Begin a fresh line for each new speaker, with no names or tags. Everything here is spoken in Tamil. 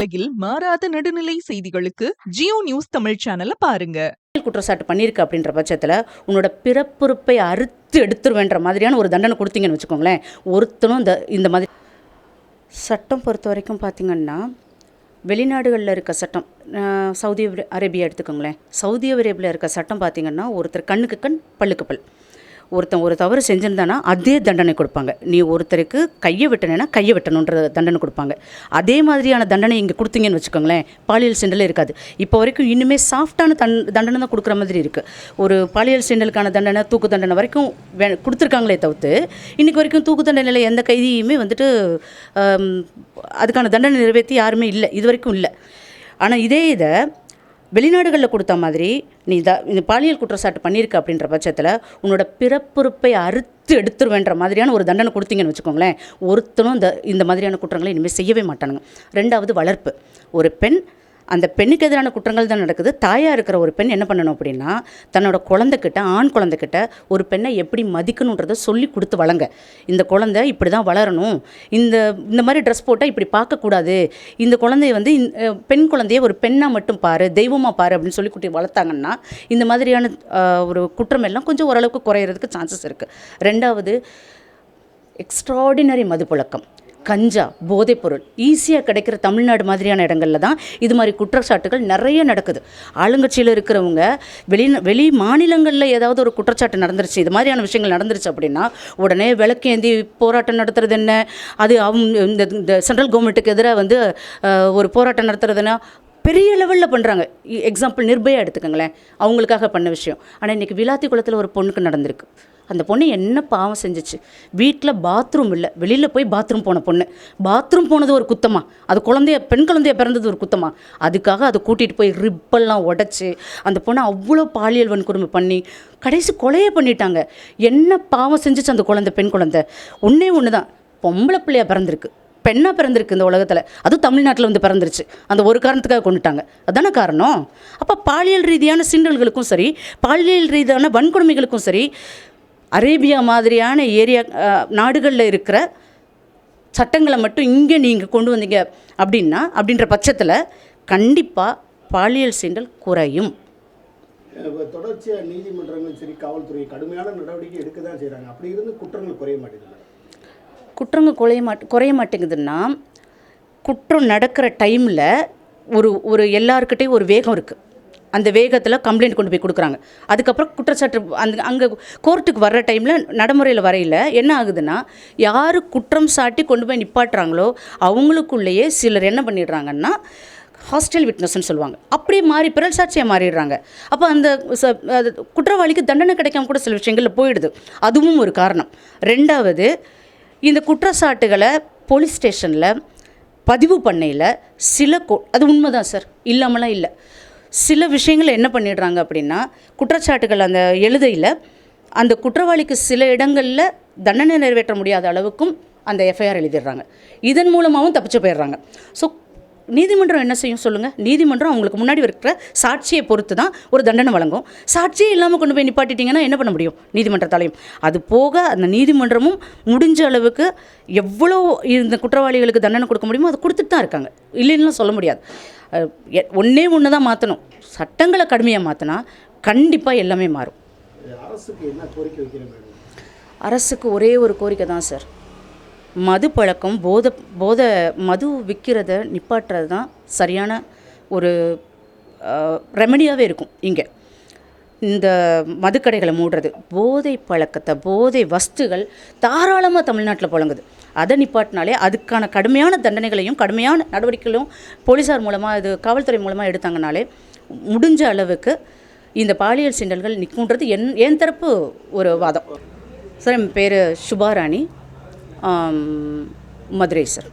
உலகில் மாறாத நடுநிலை செய்திகளுக்கு ஜியோ நியூஸ் தமிழ் சேனலை பாருங்க.
குற்றச்சாட்டு பண்ணியிருக்க அப்படின்ற பட்சத்தில் உன்னோட பிறப்புறுப்பை அறுத்து எடுத்துருவேன்ற மாதிரியான ஒரு தண்டனை கொடுத்தீங்கன்னு வச்சுக்கோங்களேன். ஒருத்தனும் இந்த மாதிரி சட்டம் பொறுத்த வரைக்கும் பார்த்திங்கன்னா, வெளிநாடுகளில் இருக்க சட்டம், சவுதி அரேபியா எடுத்துக்கோங்களேன். சவுதி அரேபியாவில் இருக்க சட்டம் பார்த்திங்கன்னா, ஒருத்தர் கண்ணுக்கு கண் பல்லுக்கு பல். ஒருத்தன் ஒரு தவறு செஞ்சிருந்தானா அதே தண்டனை கொடுப்பாங்க. நீ ஒருத்தருக்கு கையை வெட்டினேன்னா கையை வெட்டணுன்ற தண்டனை கொடுப்பாங்க. அதே மாதிரியான தண்டனை இங்கே கொடுத்தீங்கன்னு வச்சுக்கோங்களேன், பாலியல் சீண்டலே இருக்காது. இப்போ வரைக்கும் இன்னுமே சாஃப்டான தண்டனை தான் கொடுக்குற மாதிரி இருக்குது. ஒரு பாலியல் சீண்டலுக்கான தண்டனை, தூக்கு தண்டனை வரைக்கும் கொடுத்துருக்காங்களே தவிர்த்து இன்றைக்கி வரைக்கும் தூக்கு தண்டனையில் எந்த கைதியுமே அதுக்கான தண்டனை நிறைவேற்றி யாருமே இல்லை, இது வரைக்கும் இல்லை. ஆனால் இதை வெளிநாடுகளில் கொடுத்த மாதிரி நீ இந்த பாலியல் குற்றச்சாட்டு பண்ணியிருக்க அப்படின்ற பட்சத்தில் உன்னோட பிறப்புறுப்பை அறுத்து எடுத்துருவேன்ற மாதிரியான ஒரு தண்டனை கொடுத்தீங்கன்னு வச்சுக்கோங்களேன். ஒருத்தனும் இந்த மாதிரியான குற்றங்களை இனிமேல் செய்யவே மாட்டானுங்க. ரெண்டாவது, வளர்ப்பு. ஒரு பெண், அந்த பெண்ணுக்கு எதிரான குற்றங்கள் தான் நடக்குது. தாயாக இருக்கிற ஒரு பெண் என்ன பண்ணணும் அப்படின்னா, தன்னோட குழந்தைக்கிட்ட, ஆண் குழந்தைக்கிட்ட ஒரு பெண்ணை எப்படி மதிக்கணுன்றதை சொல்லி கொடுத்து வளங்க. இந்த குழந்தை இப்படி தான் வளரணும், இந்த மாதிரி ட்ரெஸ் போட்டால் இப்படி பார்க்கக்கூடாது, இந்த குழந்தைய பெண் குழந்தைய ஒரு பெண்ணாக மட்டும் பாரு, தெய்வமாக பாரு அப்படின்னு சொல்லி குட்டி வளர்த்தாங்கன்னா இந்த மாதிரியான ஒரு குற்றம் எல்லாம் கொஞ்சம் ஓரளவுக்கு குறையிறதுக்கு சான்சஸ் இருக்குது. ரெண்டாவது, எக்ஸ்ட்ராடினரி மதுப்பழக்கம், கஞ்சா, போதைப்பொருள் ஈஸியாக கிடைக்கிற தமிழ்நாடு மாதிரியான இடங்களில் தான் இது மாதிரி குற்றச்சாட்டுகள் நிறைய நடக்குது. ஆளுங்கட்சியில் இருக்கிறவங்க வெளி மாநிலங்களில் ஏதாவது ஒரு குற்றச்சாட்டு நடந்துருச்சு, இது மாதிரியான விஷயங்கள் நடந்துருச்சு அப்படின்னா உடனே விளக்கேந்தி போராட்டம் நடத்துறது என்ன, அது இந்த சென்ட்ரல் கவர்மெண்ட்டுக்கு எதிராக ஒரு போராட்டம் நடத்துறதுன்னா பெரிய லெவலில் பண்ணுறாங்க. எக்ஸாம்பிள் நிர்பயா எடுத்துக்கோங்களேன், அவங்களுக்காக பண்ண விஷயம். ஆனால் இன்றைக்கி விளாத்திக்குளத்தில் ஒரு பொண்ணுக்கு நடந்திருக்கு. அந்த பொண்ணு என்ன பாவம் செஞ்சிச்சு? வீட்டில் பாத்ரூம் இல்லை, வெளியில் போய் பாத்ரூம் போன பொண்ணு. பாத்ரூம் போனது ஒரு குத்தமா? அது பெண் குழந்தைய பிறந்தது ஒரு குத்தமா? அதுக்காக அதை கூட்டிகிட்டு போய் ரிப்பெல்லாம் உடச்சி அந்த பொண்ணை அவ்வளோ பாலியல் வன்கொடுமை பண்ணி கடைசி கொலையே பண்ணிட்டாங்க. என்ன பாவம் செஞ்சிச்சு அந்த குழந்தை? பெண் குழந்தை ஒன்று தான், பொம்பளை பிள்ளையாக பிறந்திருக்கு, பெண்ணாக பிறந்திருக்கு இந்த உலகத்தில். அதுவும் தமிழ்நாட்டில் பிறந்துருச்சு. அந்த ஒரு காரணத்துக்காக கொண்டுட்டாங்க. அதுதானே காரணம். அப்போ பாலியல் ரீதியான சீண்டல்களுக்கும் சரி, பாலியல் ரீதியான வன்கொடுமைகளுக்கும் சரி, அரேபியா மாதிரியான நாடுகளில் இருக்கிற சட்டங்களை மட்டும் இங்கே நீங்கள் கொண்டு வந்தீங்க அப்படின்ற பட்சத்தில் கண்டிப்பாக பாலியல் சீண்டல் குறையும்.
தொடர்ச்சியாக நீதிமன்றங்களும் சரி, காவல்துறை கடுமையான நடவடிக்கை எடுக்க தான் செய்கிறாங்க. அப்படி இருந்து குற்றங்கள் குறைய மாட்டேங்குது.
குற்றங்கள் குறைய மாட்டேங்குதுன்னா, குற்றம் நடக்கிற டைமில் ஒரு எல்லாருக்கிட்டையும் ஒரு வேகம் இருக்குது. அந்த வேகத்தில் கம்ப்ளைண்ட் கொண்டு போய் கொடுக்குறாங்க. அதுக்கப்புறம் குற்றச்சாட்டு அங்கே கோர்ட்டுக்கு வர்ற டைமில் நடைமுறையில் வரையில் என்ன ஆகுதுன்னா, யார் குற்றம் சாட்டி கொண்டு போய் நிப்பாட்டுறாங்களோ அவங்களுக்குள்ளேயே சிலர் என்ன பண்ணிடுறாங்கன்னா, ஹாஸ்டல் விட்னஸ்ன்னு சொல்லுவாங்க, அப்படியே மாறி பிறல் சாட்சியாக மாறிடுறாங்க. அப்போ அந்த குற்றவாளிக்கு தண்டனை கிடைக்காம கூட சில விஷயங்களில் போயிடுது. அதுவும் ஒரு காரணம். ரெண்டாவது, இந்த குற்றச்சாட்டுகளை போலீஸ் ஸ்டேஷனில் பதிவு பண்ணையில் அது உண்மைதான் சார், இல்லாமலாம் இல்லை. சில விஷயங்களை என்ன பண்ணிடுறாங்க அப்படின்னா, குற்றச்சாட்டுகள் அந்த எழுதையில் அந்த குற்றவாளிக்கு சில இடங்களில் தண்டனை நிறைவேற்ற முடியாத அளவுக்கும் அந்த எஃப்ஐஆர் எழுதிடுறாங்க. இதன் மூலமாகவும் தப்பிச்சு போயிடுறாங்க. ஸோ நீதிமன்றம் என்ன செய்யும் சொல்லுங்கள்? நீதிமன்றம் அவங்களுக்கு முன்னாடி இருக்கிற சாட்சியை பொறுத்து தான் ஒரு தண்டனை வழங்கும். சாட்சியே இல்லாமல் கொண்டு போய் நிப்பாட்டிட்டிங்கன்னா என்ன பண்ண முடியும் நீதிமன்றத்தாலையும்? அது போக அந்த நீதிமன்றமும் முடிஞ்ச அளவுக்கு எவ்வளோ இந்த குற்றவாளிகளுக்கு தண்டனை கொடுக்க முடியுமோ அதை கொடுத்துட்டு தான் இருக்காங்க, இல்லைன்னு சொல்ல முடியாது. ஒன்று தான் மாற்றணும், சட்டங்களை கடுமையாக மாற்றினா கண்டிப்பாக எல்லாமே மாறும்.
அரசுக்கு என்ன கோரிக்கை வைக்கிறேன்?
அரசுக்கு ஒரே ஒரு கோரிக்கை தான் சார், மது பழக்கம், மது விற்கிறத நிப்பாட்டுறது தான் சரியான ஒரு ரெமடியாகவே இருக்கும். இங்கே இந்த மதுக்கடைகளை மூடுறது, போதை பழக்கத்தை, போதை வஸ்துகள் தாராளமாக தமிழ்நாட்டில் புழங்குது. அதை நிப்பாட்டினாலே அதுக்கான கடுமையான தண்டனைகளையும் கடுமையான நடவடிக்கைகளும் போலீஸார் மூலமாக, இது காவல்துறை மூலமாக எடுத்தாங்கனாலே முடிஞ்ச அளவுக்கு இந்த பாலியல் சீண்டல்கள் நிற்குன்றது என் தரப்பு ஒரு வாதம். சார், என் பேர் சுபாராணி, மதுரை சார்.